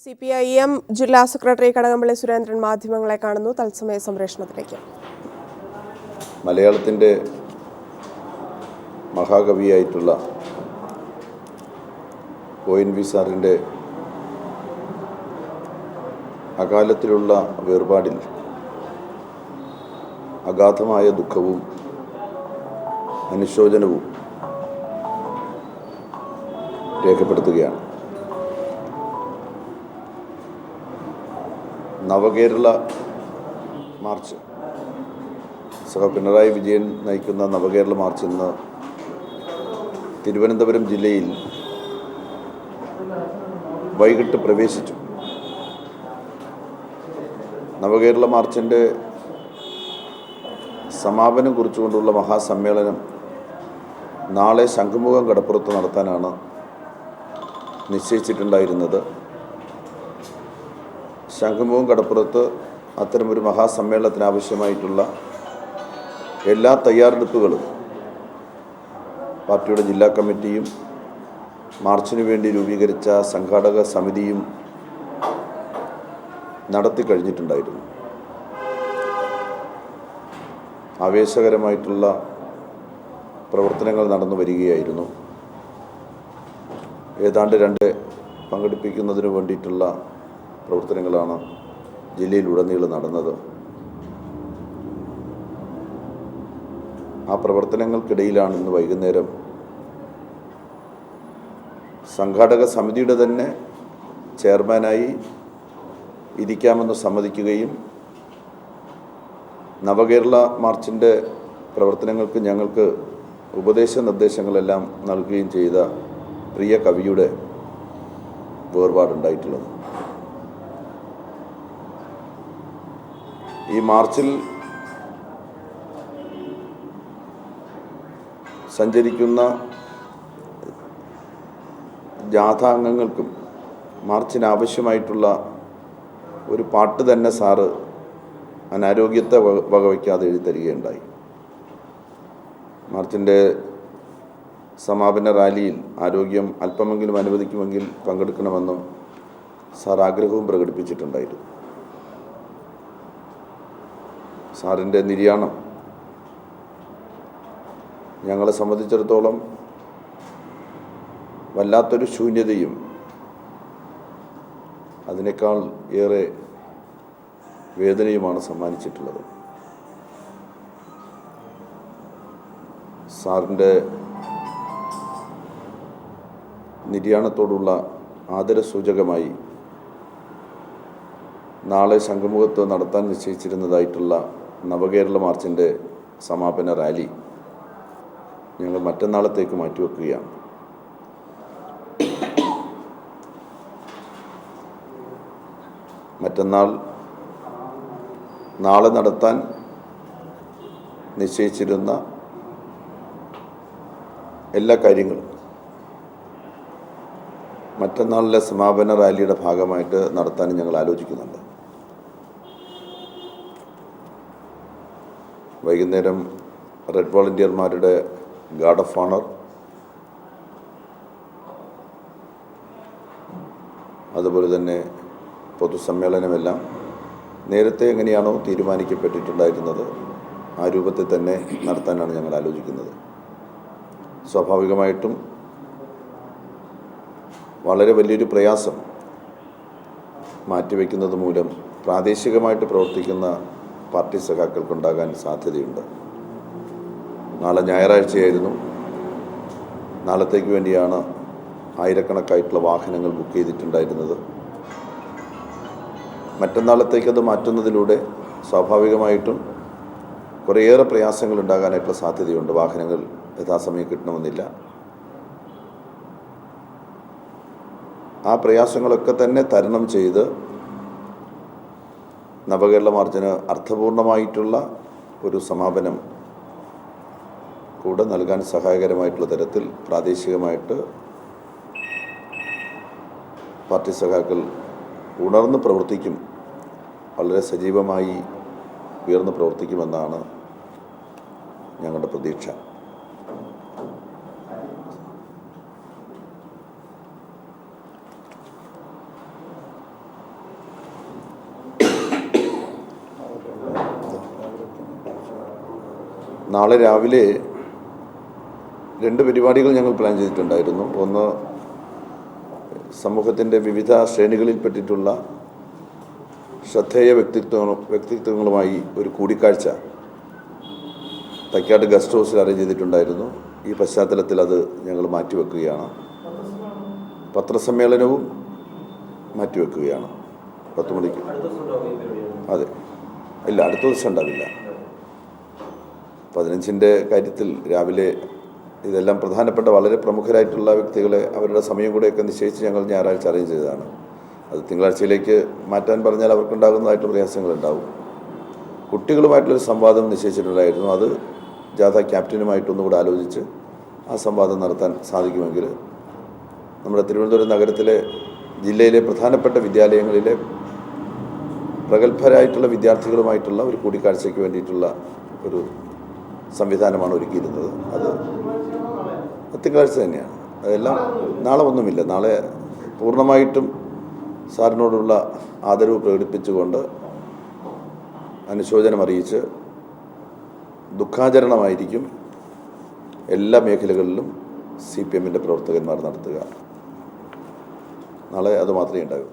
CPIM ജില്ലാ secretary Kadakampally Surendran മാധ്യമങ്ങളെ കാണുന്നു. തത്സമയ സംപ്രേഷണത്തിലേക്ക്. മലയാളത്തിൻ്റെ മഹാകവിയായിട്ടുള്ള ONV സാറിൻ്റെ അകാലത്തിലുള്ള വേർപാടിൽ അഗാധമായ ദുഃഖവും അനുശോചനവും രേഖപ്പെടുത്തുകയാണ്. നവകേരള മാർച്ച്, പിണറായി വിജയൻ നയിക്കുന്ന നവകേരള മാർച്ച് ഇന്ന് തിരുവനന്തപുരം ജില്ലയിൽ വൈകിട്ട് പ്രവേശിച്ചു. നവകേരള മാർച്ചിൻ്റെ സമാപനം കുറിച്ചുകൊണ്ടുള്ള മഹാസമ്മേളനം നാളെ ശംഖുമുഖം കടപ്പുറത്ത് നടത്താനാണ് നിശ്ചയിച്ചിട്ടുണ്ടായിരുന്നത്. ശംഖുമുഖം കടപ്പുറത്ത് അത്തരമൊരു മഹാസമ്മേളനത്തിന് ആവശ്യമായിട്ടുള്ള എല്ലാ തയ്യാറെടുപ്പുകളും പാർട്ടിയുടെ ജില്ലാ കമ്മിറ്റിയും മാർച്ചിനു വേണ്ടി രൂപീകരിച്ച സംഘാടക സമിതിയും നടത്തി കഴിഞ്ഞിട്ടുണ്ടായിരുന്നു. ആവേശകരമായിട്ടുള്ള പ്രവർത്തനങ്ങൾ നടന്നു വരികയായിരുന്നു. ഏതാണ്ട് പങ്കെടുപ്പിക്കുന്നതിന് വേണ്ടിയിട്ടുള്ള പ്രവർത്തനങ്ങളാണ് ജില്ലയിലുടനീളം നടന്നത്. ആ പ്രവർത്തനങ്ങൾക്കിടയിലാണ് ഇന്ന് വൈകുന്നേരം സംഘാടക സമിതിയുടെ തന്നെ ചെയർമാനായി ഇരിക്കാമെന്ന് സമ്മതിക്കുകയും നവകേരള മാർച്ചിൻ്റെ പ്രവർത്തനങ്ങൾക്ക് ഞങ്ങൾക്ക് ഉപദേശ നിർദ്ദേശങ്ങളെല്ലാം നൽകുകയും ചെയ്ത പ്രിയ കവിയുടെ വേർപാടുണ്ടായിട്ടുള്ളത്. ഈ മാർച്ചിൽ സഞ്ചരിക്കുന്ന ജാഥാംഗങ്ങൾക്കും മാർച്ചിനാവശ്യമായിട്ടുള്ള ഒരു പാട്ട് തന്നെ സാറ് അനാരോഗ്യത്തെ വകവയ്ക്കാതെ എഴുതിത്തരികയുണ്ടായി. മാർച്ചിൻ്റെ സമാപന റാലിയിൽ ആരോഗ്യം അല്പമെങ്കിലും അനുവദിക്കുമെങ്കിൽ പങ്കെടുക്കണമെന്ന് സാർ ആഗ്രഹവും പ്രകടിപ്പിച്ചിട്ടുണ്ടായിരുന്നു. സാറിൻ്റെ നിര്യാണം ഞങ്ങളെ സംബന്ധിച്ചിടത്തോളം വല്ലാത്തൊരു ശൂന്യതയും അതിനേക്കാൾ ഏറെ വേദനയുമാണ് സമ്മാനിച്ചിട്ടുള്ളത്. സാറിൻ്റെ നിര്യാണത്തോടുള്ള ആദരസൂചകമായി നാളെ ശംഖുമുഖത്ത് നടത്താൻ നിശ്ചയിച്ചിരുന്നതായിട്ടുള്ള നവകേരള മാർച്ചിൻ്റെ സമാപന റാലി ഞങ്ങൾ മറ്റന്നാളത്തേക്ക് മാറ്റിവെക്കുകയാണ്. നാളെ നടത്താൻ നിശ്ചയിച്ചിരുന്ന എല്ലാ കാര്യങ്ങളും മറ്റന്നാളിലെ സമാപന റാലിയുടെ ഭാഗമായിട്ട് നടത്താനും ഞങ്ങൾ ആലോചിക്കുന്നുണ്ട്. വൈകുന്നേരം റെഡ് വോളണ്ടിയർമാരുടെ ഗാർഡ് ഓഫ് ഓണർ, അതുപോലെ തന്നെ പൊതുസമ്മേളനമെല്ലാം നേരത്തെ എങ്ങനെയാണോ തീരുമാനിക്കപ്പെട്ടിട്ടുണ്ടായിരുന്നത് ആ രൂപത്തിൽ തന്നെ നടത്താനാണ് ഞങ്ങൾ ആലോചിക്കുന്നത്. സ്വാഭാവികമായിട്ടും വളരെ വലിയൊരു പ്രയാസം മാറ്റിവെക്കുന്നത് മൂലം പ്രാദേശികമായിട്ട് പ്രവർത്തിക്കുന്ന പാർട്ടി സഖാക്കൾക്കുണ്ടാകാൻ സാധ്യതയുണ്ട്. നാളെ ഞായറാഴ്ചയായിരുന്നു. നാളത്തേക്ക് വേണ്ടിയാണ് ആയിരക്കണക്കായിട്ടുള്ള വാഹനങ്ങൾ ബുക്ക് ചെയ്തിട്ടുണ്ടായിരുന്നത്. മറ്റന്നാളത്തേക്കത് മാറ്റുന്നതിലൂടെ സ്വാഭാവികമായിട്ടും കുറേയേറെ പ്രയാസങ്ങൾ ഉണ്ടാകാനായിട്ടുള്ള സാധ്യതയുണ്ട്. വാഹനങ്ങൾ യഥാസമയം കിട്ടണമെന്നില്ല. ആ പ്രയാസങ്ങളൊക്കെ തന്നെ തരണം ചെയ്ത് നവകേരള മാർച്ചിന് അർത്ഥപൂർണമായിട്ടുള്ള ഒരു സമാപനം കൂടെ നൽകാൻ സഹായകരമായിട്ടുള്ള തരത്തിൽ പ്രാദേശികമായിട്ട് പാർട്ടി സഖാക്കൾ ഉണർന്ന് പ്രവർത്തിക്കും, വളരെ സജീവമായി ഉയർന്ന് പ്രവർത്തിക്കുമെന്നാണ് ഞങ്ങളുടെ പ്രതീക്ഷ. നാളെ രാവിലെ 2 പരിപാടികൾ ഞങ്ങൾ പ്ലാൻ ചെയ്തിട്ടുണ്ടായിരുന്നു. ഒന്ന്, സമൂഹത്തിൻ്റെ വിവിധ ശ്രേണികളിൽപ്പെട്ടിട്ടുള്ള ശ്രദ്ധേയ വ്യക്തിത്വങ്ങളുമായി ഒരു കൂടിക്കാഴ്ച തൈക്കാട് ഗസ്റ്റ് ഹൗസിൽ അറേഞ്ച് ചെയ്തിട്ടുണ്ടായിരുന്നു. ഈ പശ്ചാത്തലത്തിൽ അത് ഞങ്ങൾ മാറ്റിവെക്കുകയാണ്. പത്രസമ്മേളനവും മാറ്റിവെക്കുകയാണ് 10 മണിക്ക്. അതെ, ഇല്ല, അടുത്ത ദിവസം ഉണ്ടാവില്ല. 15-ൻ്റെ കാര്യത്തിൽ രാവിലെ ഇതെല്ലാം പ്രധാനപ്പെട്ട വളരെ പ്രമുഖരായിട്ടുള്ള വ്യക്തികളെ അവരുടെ സമയം കൂടെയൊക്കെ നിശ്ചയിച്ച് ഞങ്ങൾ ഞായറാഴ്ച അറേഞ്ച് ചെയ്തതാണ്. അത് തിങ്കളാഴ്ചയിലേക്ക് മാറ്റാൻ പറഞ്ഞാൽ അവർക്കുണ്ടാകുന്നതായിട്ടുള്ള പ്രയാസങ്ങളുണ്ടാവും. കുട്ടികളുമായിട്ടുള്ളൊരു സംവാദം നിശ്ചയിച്ചിട്ടുണ്ടായിരുന്നു. അത് ജാഥ ക്യാപ്റ്റനുമായിട്ടൊന്നുകൂടെ ആലോചിച്ച് ആ സംവാദം നടത്താൻ സാധിക്കുമെങ്കിൽ നമ്മുടെ തിരുവനന്തപുരം നഗരത്തിലെ ജില്ലയിലെ പ്രധാനപ്പെട്ട വിദ്യാലയങ്ങളിലെ പ്രഗത്ഭരായിട്ടുള്ള വിദ്യാർത്ഥികളുമായിട്ടുള്ള ഒരു കൂടിക്കാഴ്ചയ്ക്ക് വേണ്ടിയിട്ടുള്ള ഒരു സംവിധാനമാണ് ഒരുക്കിയിരുന്നത്. അത് തിങ്കളാഴ്ച തന്നെയാണ്. അതെല്ലാം നാളെ ഒന്നുമില്ല. നാളെ പൂർണ്ണമായിട്ടും സാറിനോടുള്ള ആദരവ് പ്രകടിപ്പിച്ചുകൊണ്ട് അനുശോചനം അറിയിച്ച് ദുഃഖാചരണമായിരിക്കും എല്ലാ മേഖലകളിലും CPM-ൻ്റെ പ്രവർത്തകന്മാർ നടത്തുക. നാളെ അതുമാത്രമേ ഉണ്ടാകൂ.